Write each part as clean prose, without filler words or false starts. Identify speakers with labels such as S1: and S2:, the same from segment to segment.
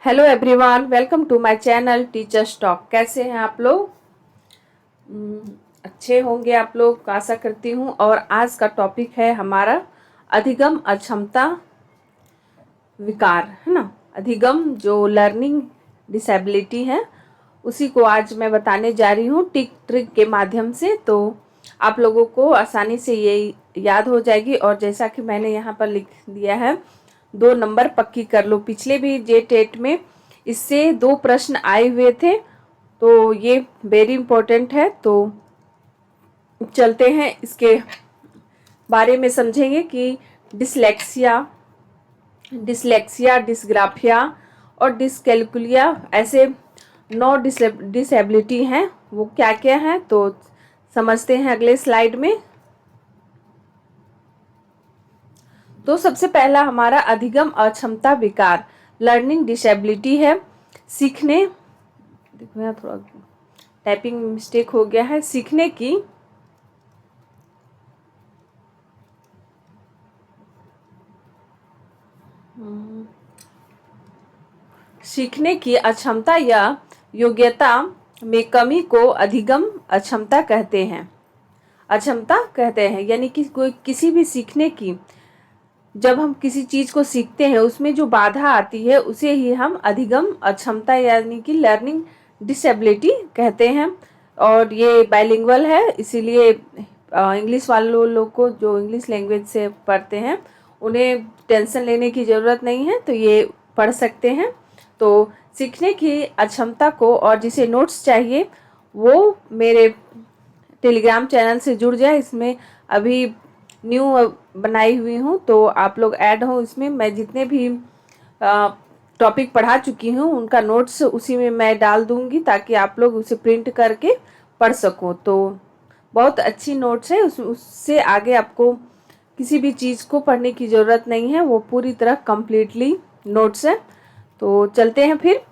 S1: Hello everyone, welcome to my channel teachers talk. कैसे हैं आप लोग? अच्छे होंगे आप लोग, आशा करती हूँ। और आज का टॉपिक है हमारा अधिगम अक्षमता विकार, है ना। अधिगम जो लर्निंग डिसेबिलिटी है, उसी को आज मैं बताने जा रही हूँ टिक ट्रिक के माध्यम से। तो आप लोगों को आसानी से ये याद हो जाएगी। और जैसा कि मैंने यहाँ पर लिख दिया है, 2 नंबर पक्की कर लो। पिछले भी जे टेट में इससे 2 प्रश्न आए हुए थे, तो ये वेरी इंपॉर्टेंट है। तो चलते हैं, इसके बारे में समझेंगे कि डिसलेक्सिया, डिसग्राफिया और डिसकैलकुलिया ऐसे 9 डिसेबिलिटी हैं। वो क्या क्या हैं तो समझते हैं अगले स्लाइड में। तो सबसे पहला हमारा अधिगम अक्षमता विकार लर्निंग डिसेबिलिटी है। सीखने, देखो यहाँ थोड़ा टाइपिंग मिस्टेक हो गया है। सीखने की अक्षमता या योग्यता में कमी को अधिगम अक्षमता कहते हैं। अक्षमता कहते हैं यानी कि कोई किसी भी सीखने की, जब हम किसी चीज को सीखते हैं उसमें जो बाधा आती है उसे ही हम अधिगम अक्षमता यानी कि लर्निंग डिसेबिलिटी कहते हैं। और ये बाइलिंगुअल है, इसीलिए इंग्लिश वालों लोग को जो इंग्लिश लैंग्वेज से पढ़ते हैं उन्हें टेंशन लेने की ज़रूरत नहीं है, तो ये पढ़ सकते हैं। तो सीखने की अक्षमता को, और जिसे नोट्स चाहिए वो मेरे टेलीग्राम चैनल से जुड़ जाए। इसमें अभी न्यू बनाई हुई हूँ, तो आप लोग ऐड हो इसमें। मैं जितने भी टॉपिक पढ़ा चुकी हूँ उनका नोट्स उसी में मैं डाल दूँगी, ताकि आप लोग उसे प्रिंट करके पढ़ सको। तो बहुत अच्छी नोट्स है, उससे आगे आपको किसी भी चीज़ को पढ़ने की ज़रूरत नहीं है, वो पूरी तरह कम्प्लीटली नोट्स है। तो चलते हैं फिर।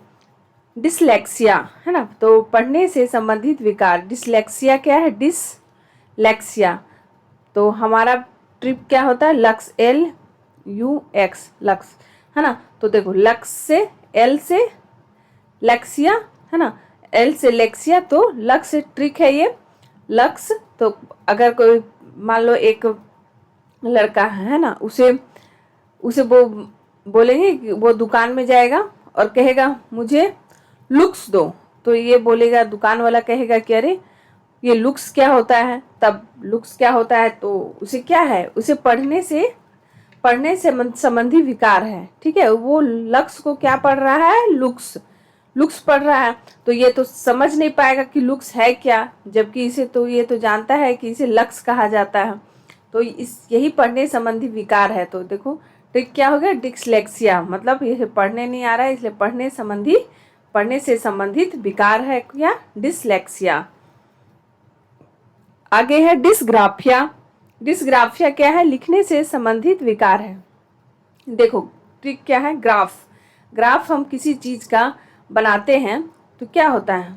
S1: डिसलेक्सिया, है ना, तो पढ़ने से संबंधित विकार। डिसलेक्सिया क्या है? डिसलेक्सिया तो हमारा ट्रिप क्या होता है? लक्स, LUX, लक्स, है ना। तो देखो, लक्स से, L से लेक्सिया, है ना, L से लेक्सिया, तो लक्स ट्रिक है ये। लक्स तो अगर कोई मान लो एक लड़का है ना, उसे वो बोलेंगे कि वो दुकान में जाएगा और कहेगा मुझे लुक्स दो, तो ये बोलेगा, दुकान वाला कहेगा कि अरे ये लुक्स क्या होता है? तब लुक्स क्या होता है तो उसे क्या है, उसे पढ़ने से संबंधी विकार है। ठीक है, वो लक्स को क्या पढ़ रहा है? लुक्स पढ़ रहा है। तो ये तो समझ नहीं पाएगा कि लुक्स है क्या, जबकि इसे तो ये तो जानता है कि इसे लक्स कहा जाता है। तो यही पढ़ने संबंधी विकार है। तो देखो ट्रिक क्या हो गया? डिसलेक्सिया, मतलब ये पढ़ने नहीं आ रहा है, इसलिए पढ़ने से संबंधित विकार है क्या? डिसलेक्सिया। आगे है डिसग्राफिया। डिसग्राफिया क्या है? लिखने से संबंधित विकार है। देखो ट्रिक क्या है? ग्राफ हम किसी चीज का बनाते हैं तो क्या होता है?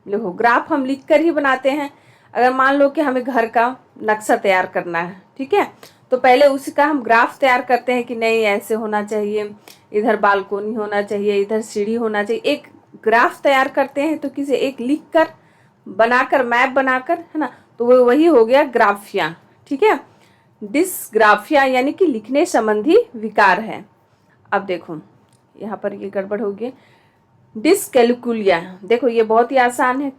S1: देखो, ग्राफ हम लिख कर ही बनाते हैं। अगर मान लो कि हमें घर का नक्शा तैयार करना है, ठीक है, तो पहले उसका हम ग्राफ तैयार करते हैं कि नहीं ऐसे होना चाहिए, इधर बालकोनी होना चाहिए, इधर सीढ़ी होना चाहिए। एक ग्राफ तैयार करते हैं, तो किसे एक लिख कर, बनाकर, मैप बनाकर, है ना। तो वो वही हो गया ग्राफिया। ठीक है, डिसग्राफिया यानी कि लिखने संबंधी विकार है। अब देखो यहाँ पर ये गड़बड़ हो गई। डिसकैलकुलिया, देखो ये बहुत ही आसान है।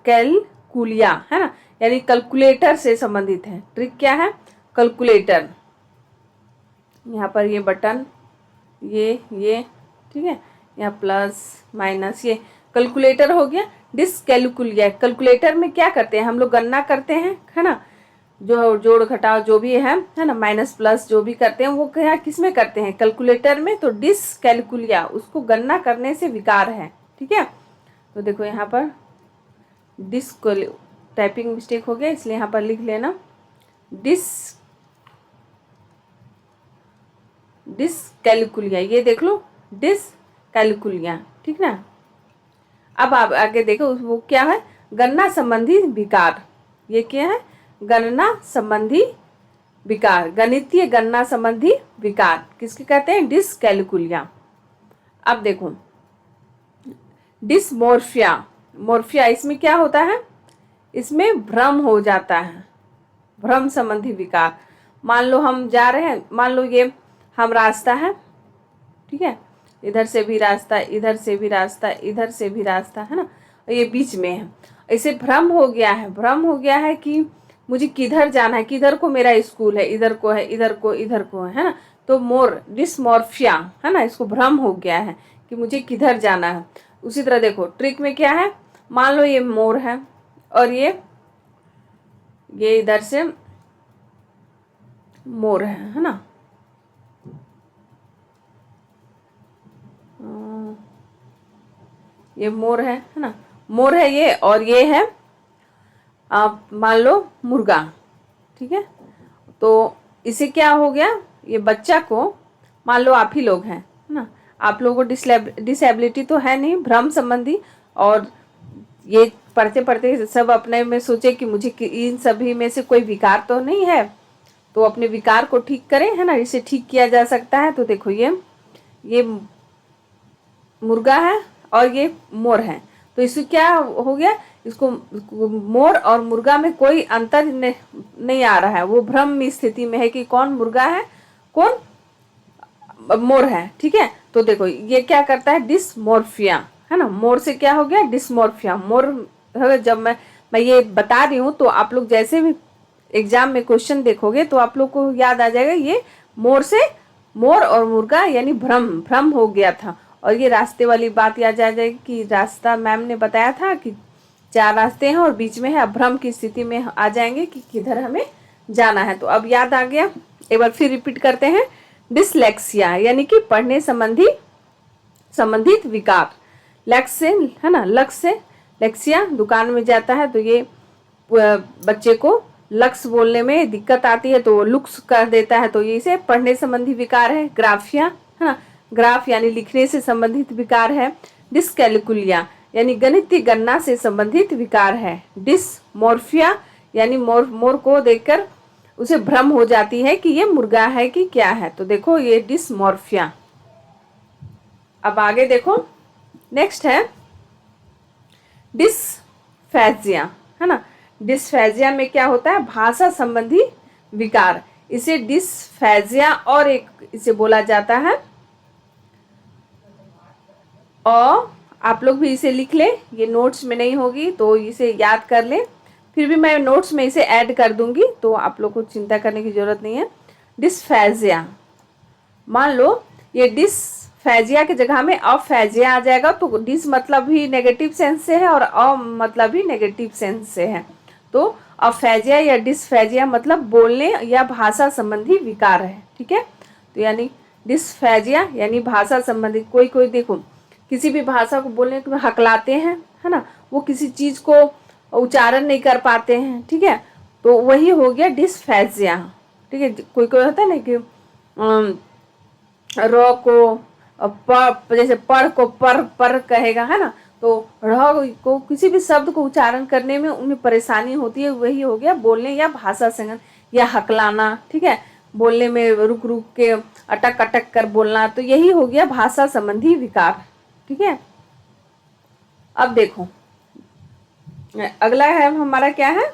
S1: कैलकुलिया, है ना, यानी कैलकुलेटर से संबंधित है। ट्रिक क्या है? कैलकुलेटर। यहाँ पर ये बटन, ये ठीक है, यहाँ प्लस माइनस, ये कैलकुलेटर हो गया। डिसकैलकुलिया, कैलकुलेटर में क्या करते हैं हम लोग? गणना करते हैं, है ना, जो जोड़ घटाव जो भी है ना, माइनस प्लस जो भी करते हैं वो क्या किस में करते हैं? कैलकुलेटर में। तो डिसकैलकुलिया उसको गणना करने से विकार है। ठीक है, तो देखो यहाँ पर टाइपिंग मिस्टेक हो गया, इसलिए यहाँ पर लिख लेना डिसकैलकुलिया, ये देख लो डिसकैलकुलिया। ठीक ना। अब आप आगे देखो वो क्या है? गणना संबंधी विकार। ये क्या है? गणना संबंधी विकार, गणितीय गणना संबंधी विकार किसके कहते हैं? डिसकैलकुलिया। अब देखो डिसमोर्फिया, मोर्फिया इसमें क्या होता है, इसमें भ्रम हो जाता है, भ्रम संबंधी विकार। मान लो हम जा रहे हैं, मान लो ये हम रास्ता है, ठीक है, इधर से भी रास्ता, इधर से भी रास्ता, इधर से भी रास्ता है ना, और ये बीच में है। इसे भ्रम हो गया है, भ्रम हो गया है कि मुझे किधर जाना है, किधर को मेरा स्कूल है, इधर को है, इधर को, इधर को है ना। तो डिसमॉर्फिया है ना, इसको भ्रम हो गया है कि मुझे किधर जाना है। उसी तरह देखो ट्रिक में क्या है, मान लो ये मोर है और ये इधर से मोर है ना, ये मोर है ना, मोर है ये, और ये है आप मान लो मुर्गा, ठीक है। तो इसे क्या हो गया, ये बच्चा को, मान लो आप ही लोग हैं ना, आप लोगों को डिसेबिलिटी तो है नहीं, भ्रम संबंधी, और ये पढ़ते पढ़ते सब अपने में सोचे कि मुझे इन सभी में से कोई विकार तो नहीं है, तो अपने विकार को ठीक करें, है ना, इसे ठीक किया जा सकता है। तो देखो ये मुर्गा है और ये मोर है, तो इससे क्या हो गया, इसको मोर और मुर्गा में कोई अंतर नहीं आ रहा है, वो भ्रम स्थिति में है कि कौन मुर्गा है कौन मोर है, ठीक है। तो देखो ये क्या करता है, डिसमॉर्फिया है ना, मोर से क्या हो गया डिसमॉर्फिया, मोर। जब मैं ये बता रही हूँ तो आप लोग जैसे भी एग्जाम में क्वेश्चन देखोगे तो आप लोग को याद आ जाएगा, ये मोर से मोर और मुर्गा यानी भ्रम हो गया था। और ये रास्ते वाली बात याद आ जाएगी कि रास्ता मैम ने बताया था कि 4 रास्ते हैं और बीच में है, अब भ्रम की स्थिति में आ जाएंगे कि किधर हमें जाना है। तो अब याद आ गया, एक बार फिर रिपीट करते हैं। डिसलेक्सिया यानी कि पढ़ने संबंधित विकार, लक्ष्य है ना, लक्ष्य लेक्सिया दुकान में जाता है तो ये बच्चे को लक्ष्य बोलने में दिक्कत आती है तो वो लुक्स कर देता है, तो ये इसे पढ़ने संबंधी विकार है। ग्राफिया है ना, ग्राफ यानी लिखने से संबंधित विकार है। डिसकैलकुलिया यानी गणितीय गणना से संबंधित विकार है। डिसमॉर्फिया यानी मोर को देखकर उसे भ्रम हो जाती है कि ये मुर्गा है कि क्या है, तो देखो ये डिसमॉर्फिया। अब आगे देखो, नेक्स्ट है डिसफेजिया है ना, डिसफेजिया में क्या होता है, भाषा संबंधी विकार, इसे डिसफेजिया और एक इसे बोला जाता है। और आप लोग भी इसे लिख ले, ये नोट्स में नहीं होगी तो इसे याद कर ले, फिर भी मैं नोट्स में इसे ऐड कर दूंगी तो आप लोग को चिंता करने की जरूरत नहीं है। डिसफेजिया, मान लो ये डिसफेजिया की जगह में अफेजिया आ जाएगा, तो डिस मतलब भी नेगेटिव सेंस से है और अ मतलब भी नेगेटिव सेंस से है, तो अफेजिया या डिसफेजिया मतलब बोलने या भाषा संबंधी विकार है, ठीक है। तो यानी डिसफेजिया यानी भाषा संबंधी, कोई देखो किसी भी भाषा को बोलने में हकलाते हैं, है ना, वो किसी चीज को उच्चारण नहीं कर पाते हैं, ठीक है, तो वही हो गया डिसफेजिया, ठीक है। कोई होता है ना कि र को जैसे पढ़ को पर कहेगा, है ना, तो र को किसी भी शब्द को उच्चारण करने में उन्हें परेशानी होती है, वही हो गया बोलने या भाषा संगत या हकलाना, ठीक है, बोलने में रुक रुक के अटक अटक कर बोलना, तो यही हो गया भाषा संबंधी विकार, ठीक है। अब देखो अगला है हमारा क्या है,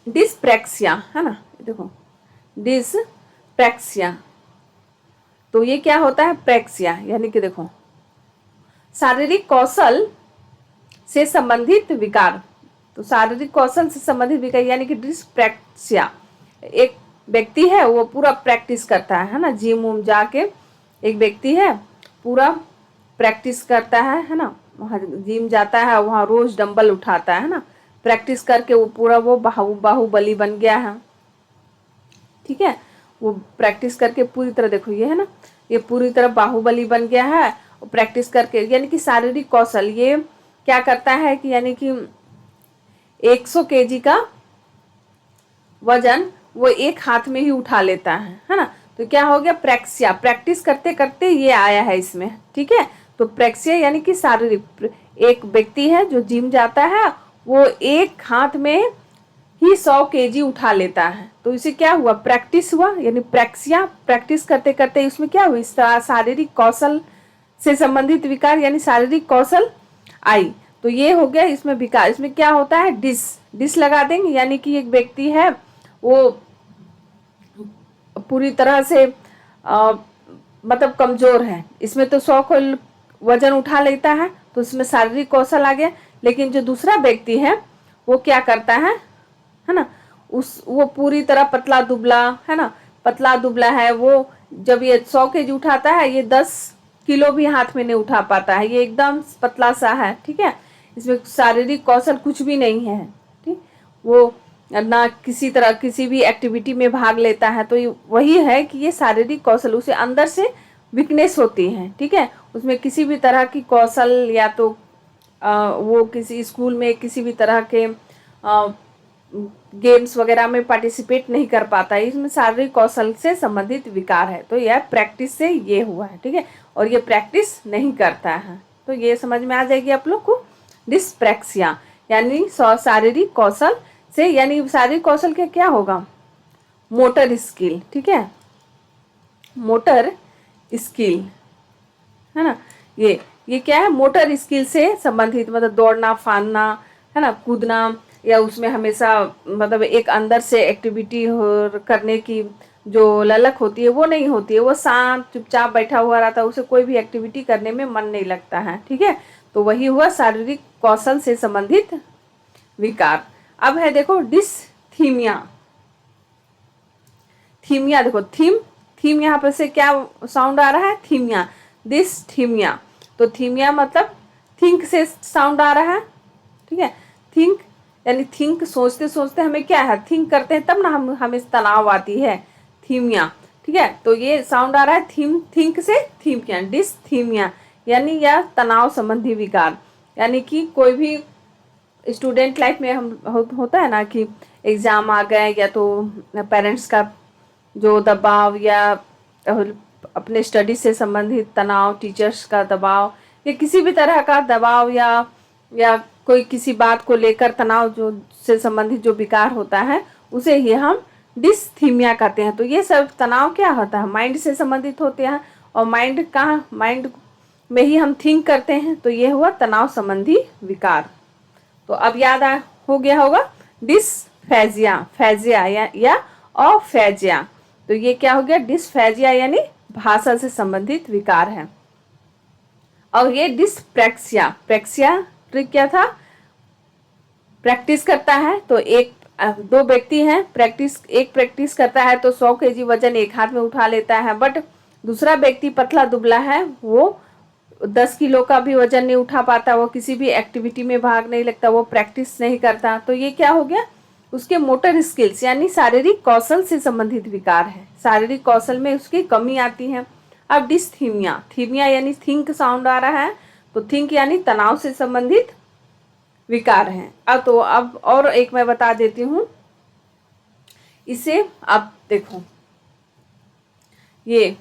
S1: डिस्प्रैक्सिया है ना, देखो डिस्प्रैक्सिया, तो ये क्या होता है, प्रैक्सिया यानी कि देखो शारीरिक कौशल से संबंधित विकार, तो शारीरिक कौशल से संबंधित विकार यानी कि डिस्प्रैक्सिया, एक व्यक्ति है वो पूरा प्रैक्टिस करता है ना, जिम उम जाके एक व्यक्ति है पूरा प्रैक्टिस करता है ना, वहाँ जिम जाता है, वहाँ रोज डंबल उठाता है ना, प्रैक्टिस करके वो पूरा वो बाहुबली बन गया है, ठीक है। वो प्रैक्टिस करके पूरी तरह, देखो ये है ना, ये पूरी तरह बाहुबली बन गया है प्रैक्टिस करके, यानी कि शारीरिक कौशल, ये क्या करता है कि यानी कि 100 केजी का वजन वो एक हाथ में ही उठा लेता है ना, तो क्या हो गया प्रैक्सिया, प्रैक्टिस करते करते ये आया है इसमें, ठीक है। तो प्रैक्सिया यानी कि शारीरिक, एक व्यक्ति है जो जिम जाता है वो एक हाथ में ही 100 केजी उठा लेता है, तो इसे क्या हुआ प्रैक्टिस हुआ, यानी प्रैक्सिया, प्रैक्टिस करते करते उसमें क्या हुई शारीरिक कौशल से संबंधित विकार यानी शारीरिक कौशल आई। तो ये हो गया इसमें विकार। इसमें क्या होता है, डिस लगा देंगे, यानी कि एक व्यक्ति है वो पूरी तरह से मतलब कमजोर है, इसमें तो 100 को वजन उठा लेता है, तो इसमें शारीरिक कौशल आ गया। लेकिन जो दूसरा व्यक्ति है वो क्या करता है ना, वो पूरी तरह पतला दुबला है ना, पतला दुबला है, वो जब ये 100 केजी उठाता है, ये 10 किलो भी हाथ में नहीं उठा पाता है, ये एकदम पतला सा है, ठीक है। इसमें शारीरिक कौशल कुछ भी नहीं है, ठीक। वो ना किसी तरह किसी भी एक्टिविटी में भाग लेता है, तो वही है कि ये शारीरिक कौशल, उसे अंदर से वीकनेस होती है, ठीक है। उसमें किसी भी तरह की कौशल या तो वो किसी स्कूल में किसी भी तरह के गेम्स वगैरह में पार्टिसिपेट नहीं कर पाता है, इसमें शारीरिक कौशल से संबंधित विकार है। तो यह प्रैक्टिस से ये हुआ है, ठीक है, और ये प्रैक्टिस नहीं करता है। तो ये समझ में आ जाएगी आप लोग को। डिस्प्रैक्सिया यानी शारीरिक कौशल से, यानी शारीरिक कौशल के क्या होगा, मोटर स्किल, ठीक है, मोटर स्किल है ना, ये क्या है, मोटर स्किल से संबंधित, मतलब दौड़ना फांदना है ना, कूदना, या उसमें हमेशा मतलब एक अंदर से एक्टिविटी करने की जो ललक होती है वो नहीं होती है, वो शांत चुपचाप बैठा हुआ रहता है, उसे कोई भी एक्टिविटी करने में मन नहीं लगता है, ठीक है। तो वही हुआ शारीरिक कौशल से संबंधित विकार। अब है देखो डिसथीमिया। थीमिया देखो, थीम यहाँ पर से क्या साउंड आ रहा है, थीमिया, डिसथीमिया। तो थीमिया मतलब थिंक से साउंड आ रहा है, ठीक है। थिंक यानी थिंक, सोचते सोचते हमें क्या है, थिंक करते हैं तब ना हमें तनाव आती है, थीमिया, ठीक है। तो ये साउंड आ रहा है थिंक से थीमिया, डिसथीमिया यानी यह तनाव संबंधी विकार। यानी कि कोई भी स्टूडेंट लाइफ में हम होता है ना कि एग्ज़ाम आ गए, या तो पेरेंट्स का जो दबाव, या अपने स्टडी से संबंधित तनाव, टीचर्स का दबाव, या किसी भी तरह का दबाव, या कोई किसी बात को लेकर तनाव जो से संबंधित जो विकार होता है, उसे ही हम डिसथीमिया कहते हैं। तो ये सब तनाव क्या होता है, माइंड से संबंधित होते हैं, और माइंड में ही हम थिंक करते हैं, तो ये हुआ तनाव संबंधी विकार। तो अब याद हो गया होगा डिसफेजिया, फेजिया या अफेजिया। तो ये क्या हो गया, डिसफेजिया यानी भाषा से संबंधित विकार है। और ये डिस्प्रैक्सिया, प्रैक्सिया ट्रिक क्या था, प्रैक्टिस करता है, तो दो व्यक्ति हैं, एक प्रैक्टिस करता है तो 100 केजी वजन एक हाथ में उठा लेता है, बट दूसरा व्यक्ति पतला दुबला है, वो 10 किलो का भी वजन नहीं उठा पाता, वो किसी भी एक्टिविटी में भाग नहीं लगता, वो प्रैक्टिस नहीं करता। तो ये क्या हो गया, उसके मोटर स्किल्स यानी शारीरिक कौशल से संबंधित विकार है, शारीरिक कौशल में उसकी कमी आती है। अब डिसथीमिया, थीमिया यानी थिंक साउंड आ रहा है, तो थिंक यानी तनाव से संबंधित विकार है। अब और एक मैं बता देती हूँ इसे। अब देखो, ये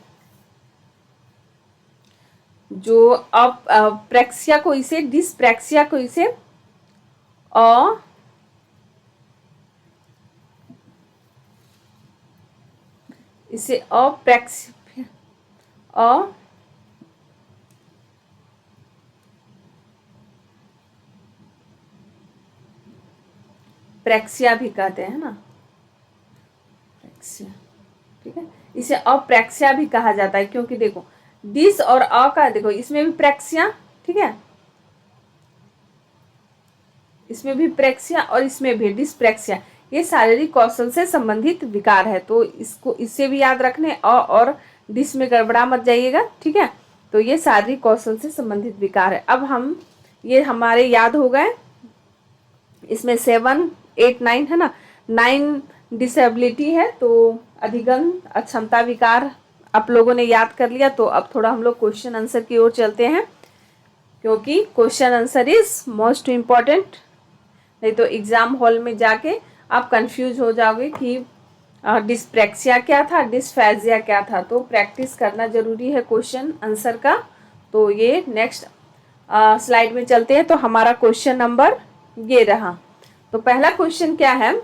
S1: जो अब प्रैक्सिया को इसे, डिस्प्रैक्सिया को इसे प्रैक्सिया भी कहते हैं ना, प्रैक्सिया, ठीक है। इसे अप्रैक्सिया भी कहा जाता है, क्योंकि देखो डिस और अ का, देखो इसमें भी प्रैक्सिया, ठीक है, इसमें भी प्रैक्सिया और इसमें भी डिस्प्रैक्सिया, ये शारीरिक कौशल से संबंधित विकार है। तो इसको इससे भी याद रखने, अ और डिस में गड़बड़ा मत जाइएगा, ठीक है। तो ये शारीरिक कौशल से संबंधित विकार है। अब हम ये हमारे याद हो गए, इसमें 7, 8, 9 है ना, 9 डिसेबिलिटी है, तो अधिगम अक्षमता विकार आप लोगों ने याद कर लिया। तो अब थोड़ा हम लोग क्वेश्चन आंसर की ओर चलते हैं, क्योंकि question answer is most important, नहीं तो एग्जाम हॉल में जाके आप कंफ्यूज हो जाओगे कि डिस्प्रैक्सिया क्या था, डिस्फेजिया क्या था। तो प्रैक्टिस करना जरूरी है क्वेश्चन आंसर का। तो ये नेक्स्ट स्लाइड में चलते हैं। तो हमारा क्वेश्चन नंबर ये रहा। तो पहला क्वेश्चन क्या है,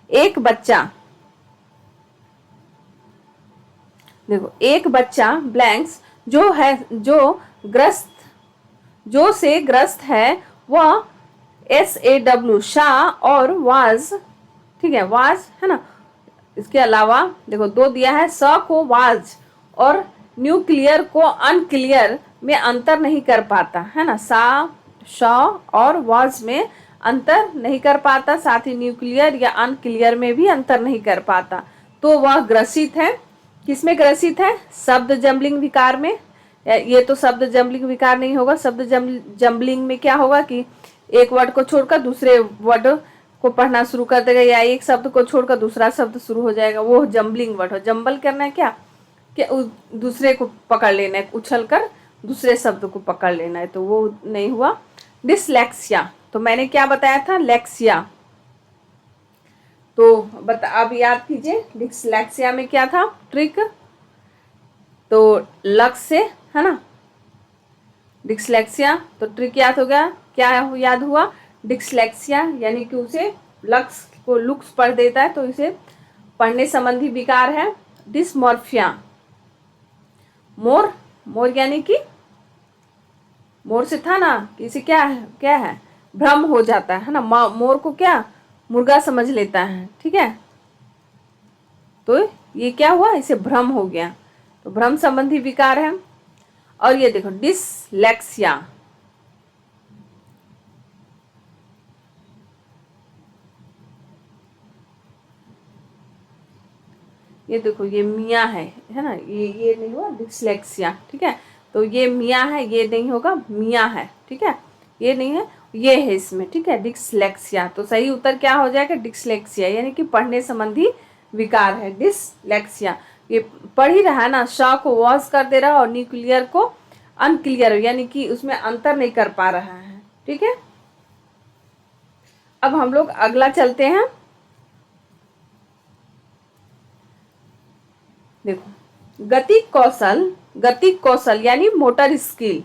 S1: एक बच्चा, देखो एक बच्चा ब्लैंक्स जो ग्रस्त, जो से ग्रस्त है वह SAW शाह और वाज, ठीक है, वाज है ना। इसके अलावा देखो दो दिया है, स को वाज और न्यूक्लियर को अनक्लियर में अंतर नहीं कर पाता, है ना। सा, श और वाज में अंतर नहीं कर पाता, साथ ही न्यूक्लियर या अनक्लियर में भी अंतर नहीं कर पाता, तो वह ग्रसित है। किसमें ग्रसित है? शब्द जम्बलिंग विकार में। ये तो शब्द जम्बलिंग विकार नहीं होगा। शब्द जम्बलिंग में क्या होगा कि एक वर्ड को छोड़कर दूसरे वर्ड को पढ़ना शुरू कर देगा, या एक शब्द को छोड़कर दूसरा शब्द शुरू हो जाएगा, वो जम्बलिंग वर्ड हो। जम्बल करना है क्या दूसरे को पकड़ लेना है, उछल कर दूसरे शब्द को पकड़ लेना है, तो वो नहीं हुआ। डिसलेक्सिया, तो मैंने क्या बताया था? लेक्सिया। तो अब याद कीजिए डिसलेक्सिया में क्या था ट्रिक, तो लक्ष्य से, है ना। डिसलेक्सिया तो ट्रिक याद हो गया। क्या याद हुआ? डिसलेक्सिया यानी कि उसे लक्ष्य को लुक्स पढ़ देता है, तो इसे पढ़ने संबंधी विकार है। डिसमॉर्फिया, मोर यानी कि मोर से था ना कि इसे क्या है भ्रम हो जाता है ना। मोर को क्या मुर्गा समझ लेता है, ठीक है, तो ये क्या हुआ? इसे भ्रम हो गया, तो भ्रम संबंधी विकार है। और ये देखो डिसलेक्सिया, ये देखो ये मियाँ है ना, ये नहीं हुआ डिसलेक्सिया, ठीक है। तो ये मियाँ है, ये नहीं होगा, मियाँ है, ठीक है, ये नहीं है, ये है इसमें, ठीक है, डिसलेक्सिया। तो सही उत्तर क्या हो जाएगा? डिसलेक्सिया यानी कि पढ़ने संबंधी विकार है डिसलेक्सिया। ये पढ़ ही रहा है ना, श को वॉज कर दे रहा और न्यूक्लियर को अनक्लियर, यानी कि उसमें अंतर नहीं कर पा रहा है, ठीक है। अब हम लोग अगला चलते हैं। देखो गतिक कौशल यानी मोटर स्किल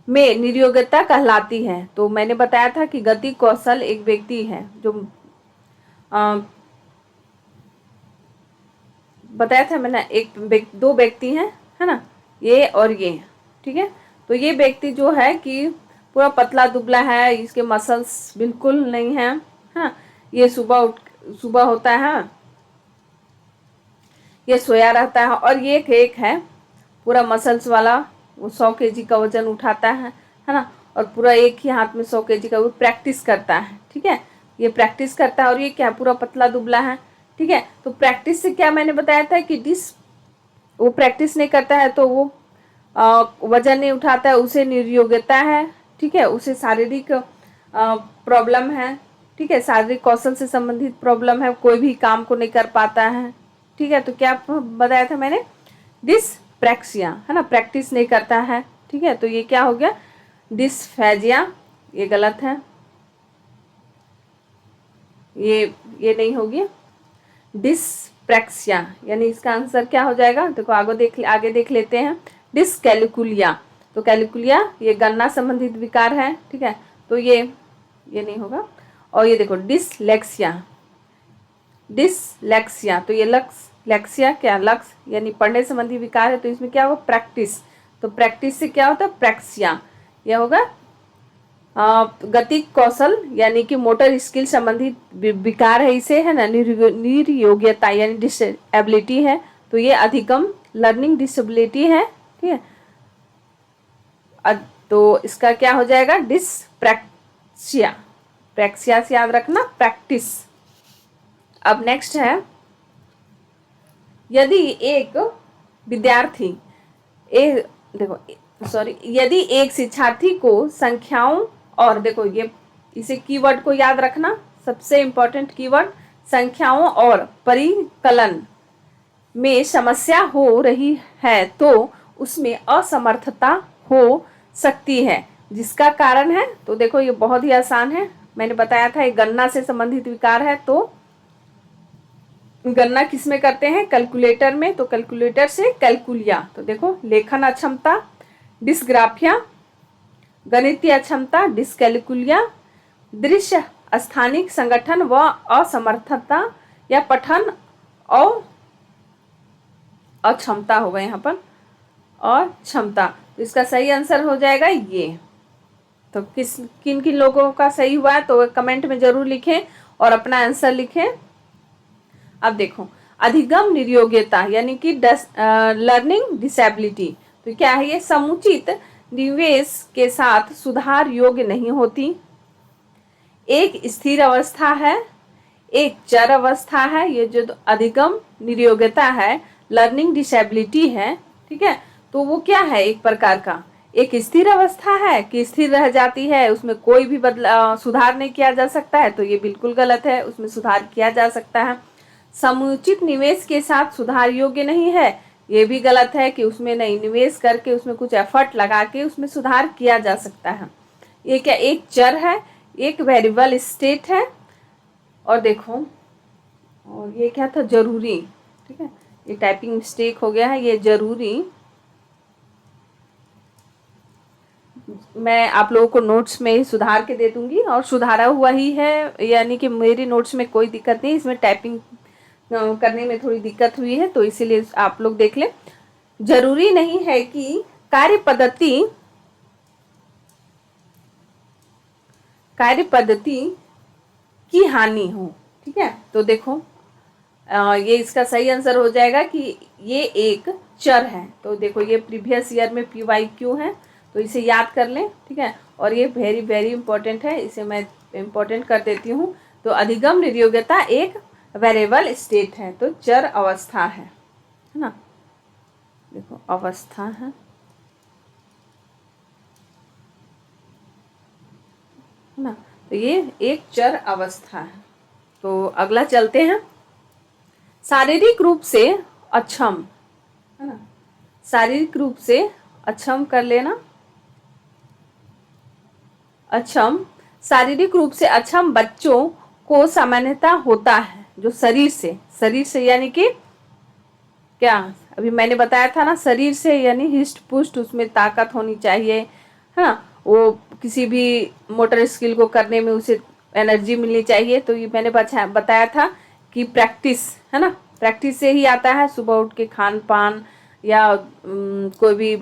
S1: में निर्योग्यता कहलाती है। तो मैंने बताया था कि गतिक कौशल एक व्यक्ति है जो बताया था मैंने, दो व्यक्ति हैं, है ना, ये और ये, ठीक है। तो ये व्यक्ति जो है कि पूरा पतला दुबला है, इसके मसल्स बिल्कुल नहीं है, हाँ। ये सुबह होता है, ये सोया रहता है, और ये एक है पूरा मसल्स वाला, वो 100 kg का वजन उठाता है ना, और पूरा एक ही हाथ में 100 kg का वो प्रैक्टिस करता है, ठीक है। ये प्रैक्टिस करता है और ये क्या पूरा पतला दुबला है, ठीक है। तो प्रैक्टिस से क्या मैंने बताया था कि वो प्रैक्टिस नहीं करता है तो वो वजन नहीं उठाता है, उसे निर्योग्यता है, ठीक है, उसे शारीरिक प्रॉब्लम है, ठीक है, शारीरिक कौशल से संबंधित प्रॉब्लम है, कोई भी काम को नहीं कर पाता है, ठीक है। तो क्या बताया था मैंने? डिसप्रैक्सिया, है ना, प्रैक्टिस नहीं करता है, ठीक है। तो ये क्या हो गया? डिसफेजिया, ये गलत है, ये नहीं होगी। डिसप्रैक्सिया यानी इसका आंसर क्या हो जाएगा? देखो आगे देख लेते हैं। डिसकैलकुलिया, तो कैलकुलिया ये गणना संबंधित विकार है, ठीक है, तो ये नहीं होगा। और ये देखो डिसलेक्सिया, तो ये लेक्सिया क्या लक्ष्य यानी पढ़ने संबंधी विकार है, तो इसमें क्या होगा? प्रैक्टिस, तो प्रैक्टिस से क्या होता है? प्रैक्सिया, यह होगा गतिक कौशल यानी कि मोटर स्किल संबंधित विकार है, इसे, है ना, निर्योग्यता यानी डिसेबिलिटी है, तो ये अधिगम लर्निंग डिसेबिलिटी है, ठीक है। तो इसका क्या हो जाएगा? डिसप्रैक्सिया, प्रैक्सिया से याद रखना प्रैक्टिस। अब नेक्स्ट है, यदि एक विद्यार्थी यदि एक शिक्षार्थी को संख्याओं और देखो ये इसे कीवर्ड को याद रखना, सबसे इंपॉर्टेंट कीवर्ड, संख्याओं और परिकलन में समस्या हो रही है तो उसमें असमर्थता हो सकती है, जिसका कारण है, तो देखो ये बहुत ही आसान है, मैंने बताया था ये गणना से संबंधित विकार है। तो गणना किस में करते हैं? कैलकुलेटर में, तो कैलकुलेटर से कैलकुलिया, तो देखो लेखन अक्षमता डिस्ग्राफिया, गणितीय अक्षमता डिस्कैलकुलिया, दृश्य स्थानिक संगठन व असमर्थता या पठन और अक्षमता होगा यहाँ पर, और क्षमता। तो इसका सही आंसर हो जाएगा ये। तो किन किन लोगों का सही हुआ है तो कमेंट में जरूर लिखें और अपना आंसर लिखें। अब देखो, अधिगम निर्योग्यता यानी कि लर्निंग डिसेबिलिटी, तो क्या है ये? समुचित निवेश के साथ सुधार योग्य नहीं होती, एक स्थिर अवस्था है, एक चर अवस्था है। ये जो अधिगम निर्योग्यता है, लर्निंग डिसेबिलिटी है, ठीक है, तो वो क्या है? एक प्रकार का एक स्थिर अवस्था है कि स्थिर रह जाती है, उसमें कोई भी सुधार नहीं किया जा सकता है, तो ये बिल्कुल गलत है, उसमें सुधार किया जा सकता है। समुचित निवेश के साथ सुधार योग्य नहीं है, ये भी गलत है कि उसमें नहीं, निवेश करके उसमें कुछ एफर्ट लगा के उसमें सुधार किया जा सकता है। ये क्या? एक चर है, एक वेरिएबल स्टेट है, और देखो, और ये क्या था? जरूरी, ठीक है, ये टाइपिंग मिस्टेक हो गया है, ये जरूरी। मैं आप लोगों को नोट्स में ही सुधार के दे दूंगी, और सुधारा हुआ ही है, यानी कि मेरी नोट्स में कोई दिक्कत नहीं, इसमें टाइपिंग करने में थोड़ी दिक्कत हुई है, तो इसीलिए आप लोग देख लें। जरूरी नहीं है कि कार्य पद्धति की हानि हो, ठीक है। तो देखो, ये इसका सही आंसर हो जाएगा कि ये एक चर है। तो देखो, ये प्रीवियस ईयर में PYQ है, तो इसे याद कर लें, ठीक है। और ये वेरी वेरी इंपॉर्टेंट है, इसे मैं इंपॉर्टेंट कर देती हूँ। तो अधिगम निर्योग्यता एक वेरिएबल स्टेट है, तो चर अवस्था है ना। देखो, अवस्था है ना, तो ये एक चर अवस्था है। तो अगला चलते हैं, शारीरिक रूप से अक्षम, है ना, शारीरिक रूप से अक्षम कर लेना। अक्षम, शारीरिक रूप से अक्षम बच्चों को सामान्यतः होता है जो शरीर से यानी कि क्या अभी मैंने बताया था ना, शरीर से यानी हिस्ट पुष्ट, उसमें ताकत होनी चाहिए, है ना, वो किसी भी मोटर स्किल को करने में उसे एनर्जी मिलनी चाहिए। तो ये मैंने बताया था कि प्रैक्टिस, है ना, प्रैक्टिस से ही आता है, सुबह उठ के खान पान या कोई भी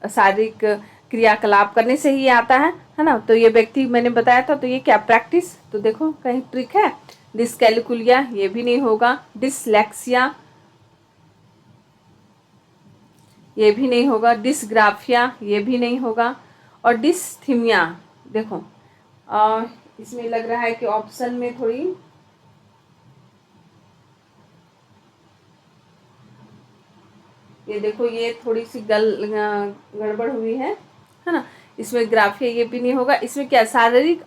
S1: शारीरिक क्रियाकलाप करने से ही आता है ना। तो ये व्यक्ति मैंने बताया था, तो ये क्या? प्रैक्टिस। तो देखो, कहीं ट्रिक है, डिसकैलकुलिया ये भी नहीं होगा, डिसलेक्सिया ये भी नहीं होगा, डिसग्राफिया ये भी नहीं होगा, और डिसथीमिया। देखो, इसमें लग रहा है कि ऑप्शन में थोड़ी ये देखो, ये थोड़ी सी गड़बड़ हुई है ना। इसमें ग्राफिया ये भी नहीं होगा। इसमें क्या? शारीरिक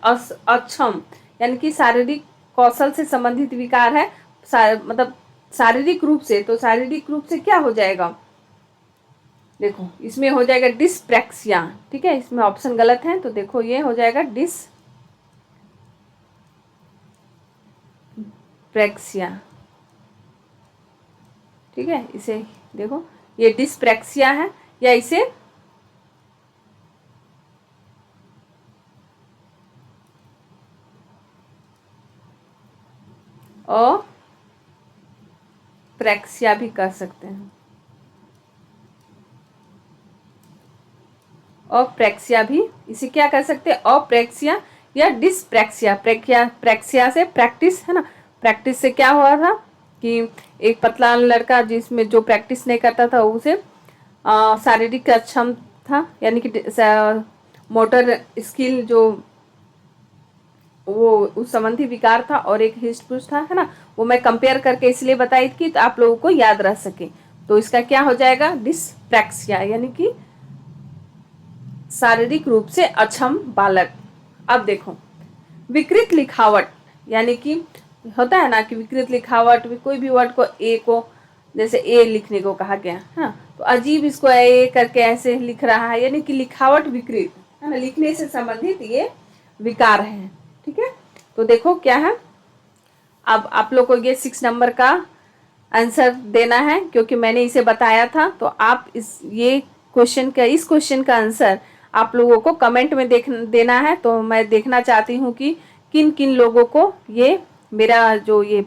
S1: अक्षम यानी कि शारीरिक कौशल से संबंधित विकार है, मतलब शारीरिक रूप से। तो शारीरिक रूप से क्या हो जाएगा? देखो, इसमें हो जाएगा डिसप्रैक्सिया, ठीक है, इसमें ऑप्शन गलत है, तो देखो ये हो जाएगा डिसप्रैक्सिया, ठीक है। इसे देखो, ये डिसप्रैक्सिया है, या इसे अप्रैक्सिया भी कर सकते हैं, अप्रैक्सिया भी, इसे क्या कर सकते हैं? अप्रैक्सिया या डिसप्रैक्सिया। प्रैक्सिया से प्रैक्टिस, है ना, प्रैक्टिस से क्या हुआ था कि एक पतला लड़का जिसमें जो प्रैक्टिस नहीं करता था उसे शारीरिक अक्षम था, यानी कि मोटर स्किल जो वो उस संबंधी विकार था, और एक हिस्ट पुष्ट था, है ना। वो मैं कंपेयर करके इसलिए बताई थी तो आप लोगों को याद रह सके। तो इसका क्या हो जाएगा? डिसप्रैक्सिया यानी कि शारीरिक रूप से अक्षम बालक। अब देखो, विकृत लिखावट, यानी कि होता है ना कि विकृत लिखावट में कोई भी वर्ड को ए को, जैसे ए लिखने को कहा गया, हाँ, तो अजीब इसको ए करके ऐसे लिख रहा है, यानी कि लिखावट विकृत, है ना, लिखने से संबंधित ये विकार है, ठीक है। तो देखो क्या है, अब आप लोग को ये 6 नंबर का आंसर देना है, क्योंकि मैंने इसे बताया था। तो आप इस क्वेश्चन का आंसर आप लोगों को कमेंट में देना है। तो मैं देखना चाहती हूँ कि किन किन लोगों को ये मेरा जो ये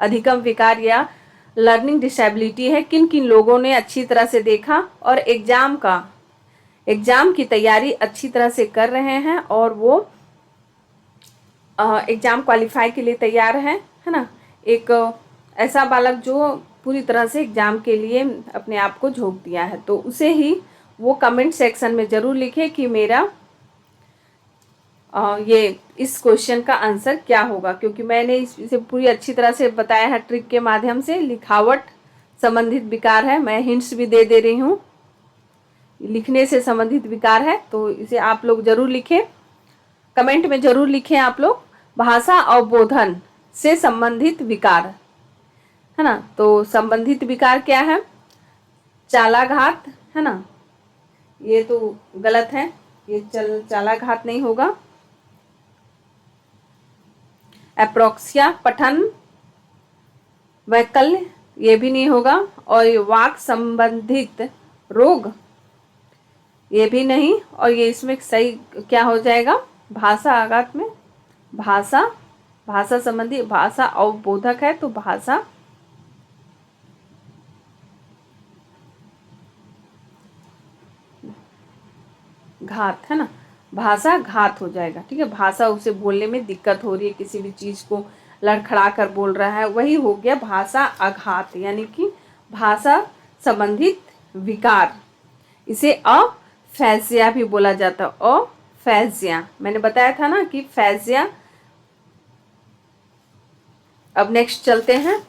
S1: अधिगम विकार या लर्निंग डिसेबिलिटी है, किन किन लोगों ने अच्छी तरह से देखा और एग्ज़ाम की तैयारी अच्छी तरह से कर रहे हैं और वो एग्ज़ाम क्वालिफाई के लिए तैयार हैं, है ना। एक ऐसा बालक जो पूरी तरह से एग्ज़ाम के लिए अपने आप को झोंक दिया है, तो उसे ही वो कमेंट सेक्शन में ज़रूर लिखे कि मेरा ये इस क्वेश्चन का आंसर क्या होगा, क्योंकि मैंने इसे पूरी अच्छी तरह से बताया है ट्रिक के माध्यम से। लिखावट संबंधित विकार है, मैं हिंट्स भी दे रही हूँ, लिखने से संबंधित विकार है, तो इसे आप लोग ज़रूर लिखें, कमेंट में ज़रूर लिखें आप लोग। भाषा अवबोधन से संबंधित विकार, है ना। तो संबंधित विकार क्या है? चालाघात, है ना, ये तो गलत है, ये चालाघात नहीं होगा। एप्रोक्सिया पठन वैकल्य, ये भी नहीं होगा। और वाक संबंधित रोग, ये भी नहीं। और ये इसमें सही क्या हो जाएगा? भाषा आघात में भाषा संबंधी, भाषा अवबोधक है तो भाषा घात, है ना, भाषा घात हो जाएगा। ठीक है, भाषा उसे बोलने में दिक्कत हो रही है, किसी भी चीज़ को लड़खड़ा कर बोल रहा है, वही हो गया भाषा आघात, यानी कि भाषा संबंधित विकार। इसे अफैजिया भी बोला जाता है, अफैजिया। मैंने बताया था ना कि फैजिया। अब नेक्स्ट चलते हैं।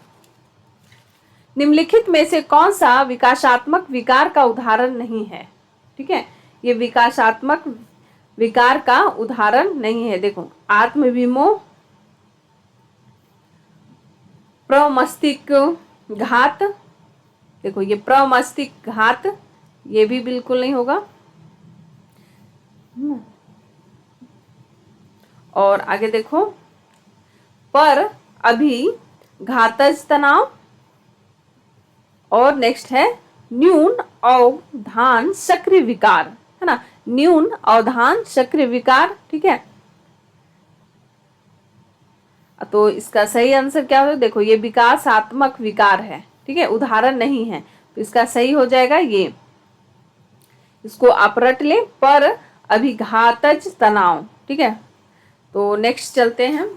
S1: निम्नलिखित में से कौन सा विकासात्मक विकार का उदाहरण नहीं है? ठीक है, ये विकासात्मक विकार का उदाहरण नहीं है। देखो, आत्मविमोह, प्रमस्तिष्क घात, देखो ये प्रमस्तिष्क घात, ये भी बिल्कुल नहीं होगा। और आगे देखो, पर अभी घातज तनाव, और नेक्स्ट है न्यून अवधान सक्रिय विकार, है ना, न्यून अवधान सक्रिय विकार। ठीक है, तो इसका सही आंसर क्या होगा? देखो, ये विकासात्मक विकार है, ठीक है, उदाहरण नहीं है, तो इसका सही हो जाएगा ये। इसको आप रट ले, पर अभिघातज तनाव। ठीक है, तो नेक्स्ट चलते हैं,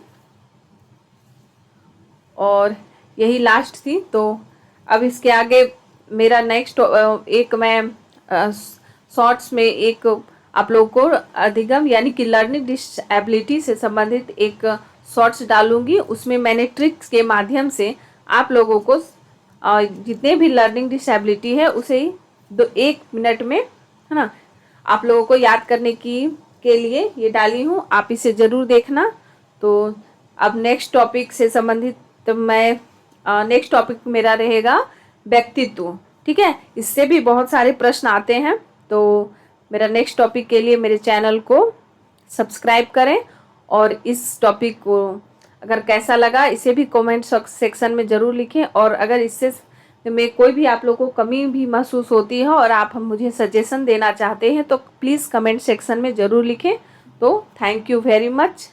S1: और यही लास्ट थी। तो अब इसके आगे मेरा नेक्स्ट एक मैं शॉर्ट्स में एक आप लोगों को अधिगम यानी कि लर्निंग डिसेबिलिटी से संबंधित एक शॉर्ट्स डालूंगी। उसमें मैंने ट्रिक्स के माध्यम से आप लोगों को जितने भी लर्निंग डिसेबिलिटी है उसे 1 मिनट में, है ना, आप लोगों को याद करने के लिए ये डाली हूँ। आप इसे ज़रूर देखना। तो अब नेक्स्ट टॉपिक से संबंधित तो मैं नेक्स्ट टॉपिक मेरा रहेगा व्यक्तित्व। ठीक है, इससे भी बहुत सारे प्रश्न आते हैं, तो मेरा नेक्स्ट टॉपिक के लिए मेरे चैनल को सब्सक्राइब करें। और इस टॉपिक को अगर कैसा लगा इसे भी कमेंट सेक्शन में ज़रूर लिखें। और अगर इससे में कोई भी आप लोगों को कमी भी महसूस होती है और आप मुझे सजेशन देना चाहते हैं तो प्लीज़ कमेंट सेक्शन में ज़रूर लिखें। तो थैंक यू वेरी मच।